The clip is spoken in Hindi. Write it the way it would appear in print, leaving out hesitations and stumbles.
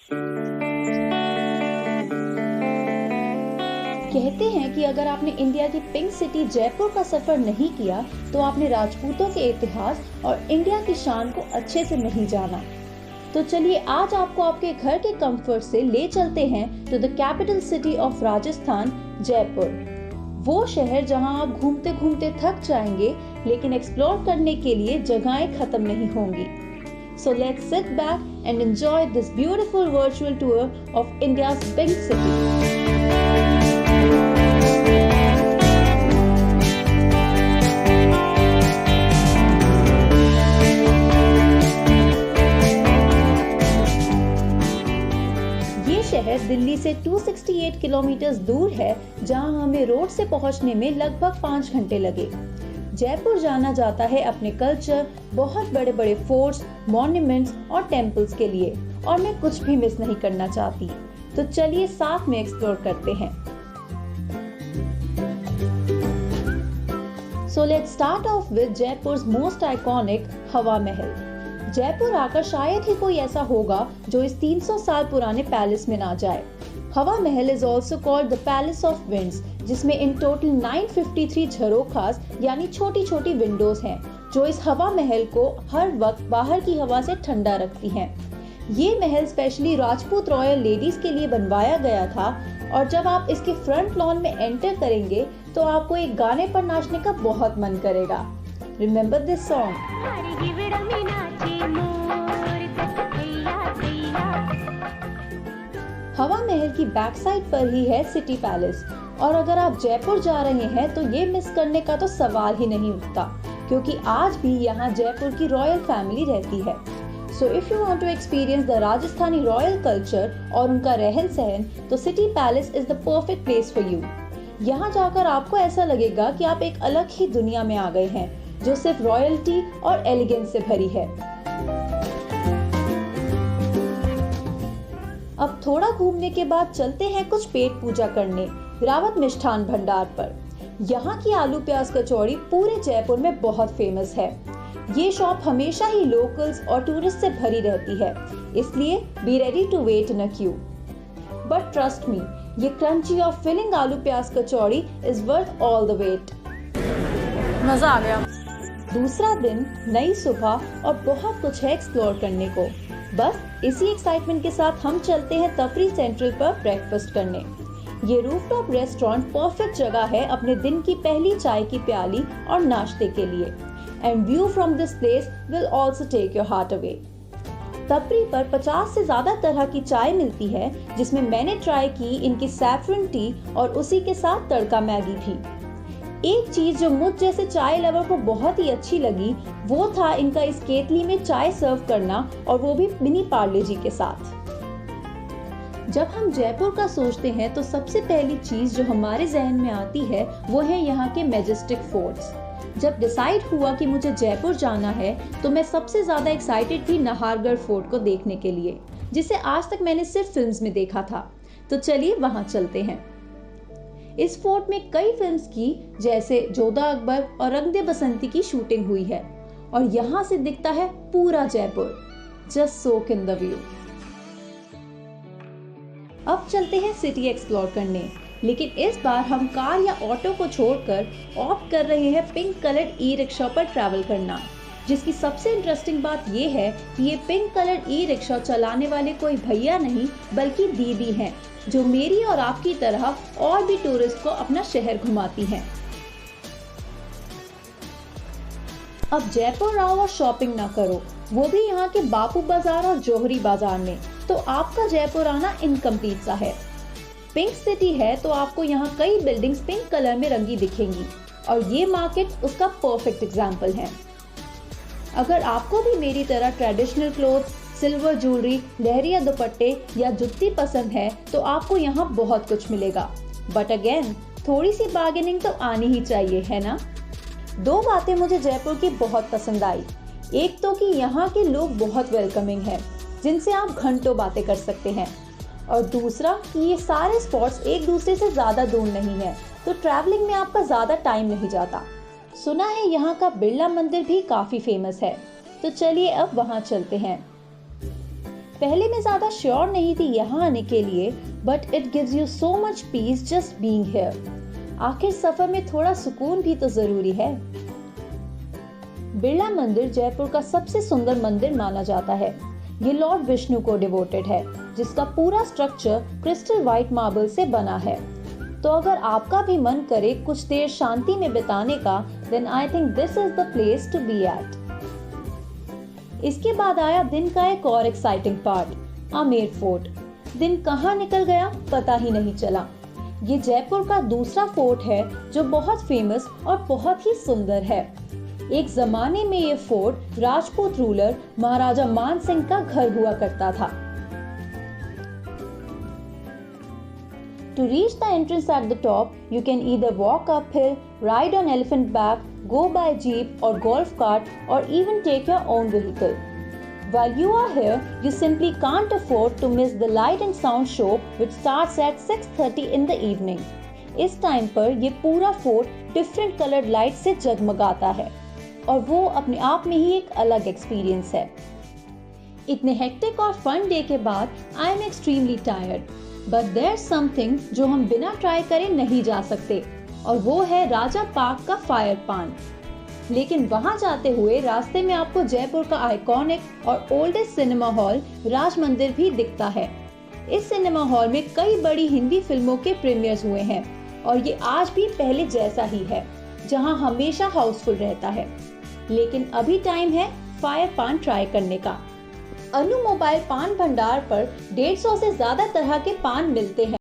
कहते हैं कि अगर आपने इंडिया की पिंक सिटी जयपुर का सफर नहीं किया तो आपने राजपूतों के इतिहास और इंडिया की शान को अच्छे से नहीं जाना। तो चलिए आज आपको आपके घर के कंफर्ट से ले चलते हैं to the capital city of Rajasthan, Jaipur. वो शहर जहां आप घूमते घूमते थक जाएंगे, लेकिन एक्सप्लोर करने के लिए जगहें खत्म नहीं होंगी। So let's sit back and enjoy this beautiful virtual tour of India's pink city. शहर दिल्ली से 268 किलोमीटर दूर है, जहां हमें रोड से पहुंचने में लगभग 5 घंटे लगे। जयपुर जाना जाता है अपने कल्चर, बहुत बड़े बड़े फोर्ट्स, मॉन्यूमेंट्स और टेम्पल्स के लिए, और मैं कुछ भी मिस नहीं करना चाहती। तो चलिए साथ में एक्सप्लोर करते हैं। So let's start off with Jaipur's most iconic हवा महल। जयपुर आकर शायद ही कोई ऐसा होगा जो इस 300 साल पुराने पैलेस में ना जाए। हवा महल is also called the palace of winds, जिसमें इन टोटल 953 झरोखास यानी छोटी छोटी विंडोज हैं, जो इस हवा महल को हर वक्त बाहर की हवा से ठंडा रखती हैं। ये महल स्पेशली राजपूत रॉयल लेडीज के लिए बनवाया गया था, और जब आप इसके फ्रंट लॉन में एंटर करेंगे तो आपको एक गाने पर नाचने का बहुत मन करेगा। Remember this song? हवा महल की बैक साइड पर ही है सिटी पैलेस, और अगर आप जयपुर जा रहे हैं तो ये मिस करने का तो सवाल ही नहीं उठता, क्योंकि आज भी यहाँ जयपुर की रॉयल फैमिली रहती है। So if you want to experience the Rajasthani royal culture और उनका रहन सहन, तो city palace is the perfect place for you। यहाँ जाकर आपको ऐसा लगेगा कि आप एक अलग ही दुनिया में आ गए हैं, जो सिर्फ रॉयल्टी और एलिगेंस से भरी है। अब थोड़ा घूमने के बाद चलते हैं कुछ पेट पूजा करने रावत मिष्ठान भंडार पर। यहाँ की आलू प्याज कचौड़ी पूरे जयपुर में बहुत फेमस है। ये शॉप हमेशा ही लोकल्स और टूरिस्ट से भरी रहती है, इसलिए be ready to wait in a queue. But trust me, ये क्रंची और filling aloo pyaz kachori is worth all the wait. मजा आ गया। दूसरा दिन, नई सुबह और बहुत कुछ है एक्सप्लोर करने को। बस इसी एक्साइटमेंट के साथ हम चलते हैं तफरी सेंट्रल पर ब्रेकफास्ट करने। ये रूफटॉप रेस्टोरेंट परफेक्ट जगह है अपने दिन की पहली चाय की प्याली और नाश्ते के लिए। And view from this place will also take your heart away. तफरी पर 50 से ज्यादा तरह की चाय मिलती है, जिसमें मैंने ट्राई की इनकी सैफरन टी और उसी के साथ तड़का मैगी भी। एक चीज जो मुझ जैसे चाय लवर को बहुत ही अच्छी लगी, वो था इनका इस केतली में चाय सर्व करना, और वो भी मिनी पार्ले जी के साथ। जब हम जयपुर का सोचते हैं तो सबसे पहली चीज जो हमारे जहन में आती है वो है यहाँ के मैजेस्टिक फोर्ट्स। जब डिसाइड हुआ कि मुझे जयपुर जाना है तो मैं सबसे ज्यादा एक्साइटेड थी नाहरगढ़ फोर्ट को देखने के लिए, जिसे आज तक मैंने सिर्फ फिल्म्स में देखा था। तो चलिए वहां चलते हैं। इस फोर्ट में कई फिल्म्स की, जैसे जोधा अकबर और रंग दे बसंती की शूटिंग हुई है, और यहाँ से दिखता है पूरा Jaipur. Just soak in the view. अब चलते हैं सिटी एक्सप्लोर करने, लेकिन इस बार हम कार या ऑटो को छोड़कर ऑप्ट कर रहे हैं पिंक कलर्ड ई रिक्शा पर ट्रैवल करना, जिसकी सबसे इंटरेस्टिंग बात ये है कि ये पिंक कलर्ड ई रिक्शा चलाने वाले कोई भैया नहीं बल्कि दीदी हैं, जो मेरी और आपकी तरह और भी टूरिस्ट को अपना शहर घुमाती हैं। अब जयपुर आओ और शॉपिंग ना करो, वो भी यहाँ के बापू बाजार और जौहरी बाजार में, तो आपका जयपुर आना इनकम्प्लीट सा है। पिंक सिटी है तो आपको यहाँ कई बिल्डिंग्स पिंक कलर में रंगी दिखेंगी, और ये मार्केट उसका परफेक्ट एग्जाम्पल है। अगर आपको भी मेरी तरह ट्रेडिशनल क्लोथ्स, सिल्वर ज्वेलरी, लहरिया दुपट्टे या जुत्ती पसंद है तो आपको यहाँ बहुत कुछ मिलेगा। बट अगेन, थोड़ी सी बार्गेनिंग तो आनी ही चाहिए, है ना? दो बातें मुझे जयपुर की बहुत पसंद आई। एक तो कि यहाँ के लोग बहुत वेलकमिंग हैं, जिनसे आप घंटों बातें कर सकते हैं, और दूसरा कि ये सारे स्पॉट्स एक दूसरे से ज़्यादा दूर नहीं है, तो ट्रैवलिंग में आपका ज़्यादा टाइम नहीं जाता। सुना है यहाँ का बिरला मंदिर भी काफ़ी फेमस है, तो चलिए अब वहाँ चलते हैं। पहले मैं ज्यादा श्योर नहीं थी यहाँ आने के लिए, but it gives you so much peace just being here. आखिर सफर में थोड़ा सुकून भी तो जरूरी है। बिरला मंदिर जयपुर का सबसे सुंदर मंदिर माना जाता है। ये लॉर्ड विष्णु को डिवोटेड है, जिसका पूरा स्ट्रक्चर क्रिस्टल व्हाइट मार्बल से बना है। तो अगर आपका भी मन करे कुछ देर शांति में बिताने का, then I think this is the place to be at. इसके बाद आया दिन का एक और एक्साइटिंग पार्ट, आमेर फोर्ट। दिन कहाँ निकल गया पता ही नहीं चला। ये जयपुर का दूसरा फोर्ट है जो बहुत फेमस और बहुत ही सुंदर है। एक जमाने में ये फोर्ट राजपूत रूलर महाराजा मान सिंह का घर हुआ करता था। To reach the entrance at the top, you can either walk uphill, ride on elephant back, go by jeep or golf cart, or even take your own vehicle. While you are here, you simply can't afford to miss the light and sound show which starts at 6:30 in the evening. इस टाइम पर ये पूरा फोर्ट डिफरेंट कलर्ड लाइट से जगमगाता है और वो अपने आप में ही एक अलग एक्सपीरियंस है। इतने हेक्टिक और फन डे के बाद I am extremely tired, but there something जो हम बिना ट्राई करे नहीं जा सकते, और वो है राजा पार्क का फायर पान। लेकिन वहां जाते हुए रास्ते में आपको जयपुर का आइकॉनिक और ओल्डेस्ट सिनेमा हॉल राज मंदिर भी दिखता है। इस सिनेमा हॉल में कई बड़ी हिंदी फिल्मों के प्रीमियर्स हुए हैं और ये आज भी पहले जैसा ही है, जहां हमेशा हाउसफुल रहता है। लेकिन अभी टाइम है फायर पान ट्राई करने का। अनु मोबाइल पान भंडार पर 150 से ज्यादा तरह के पान मिलते हैं।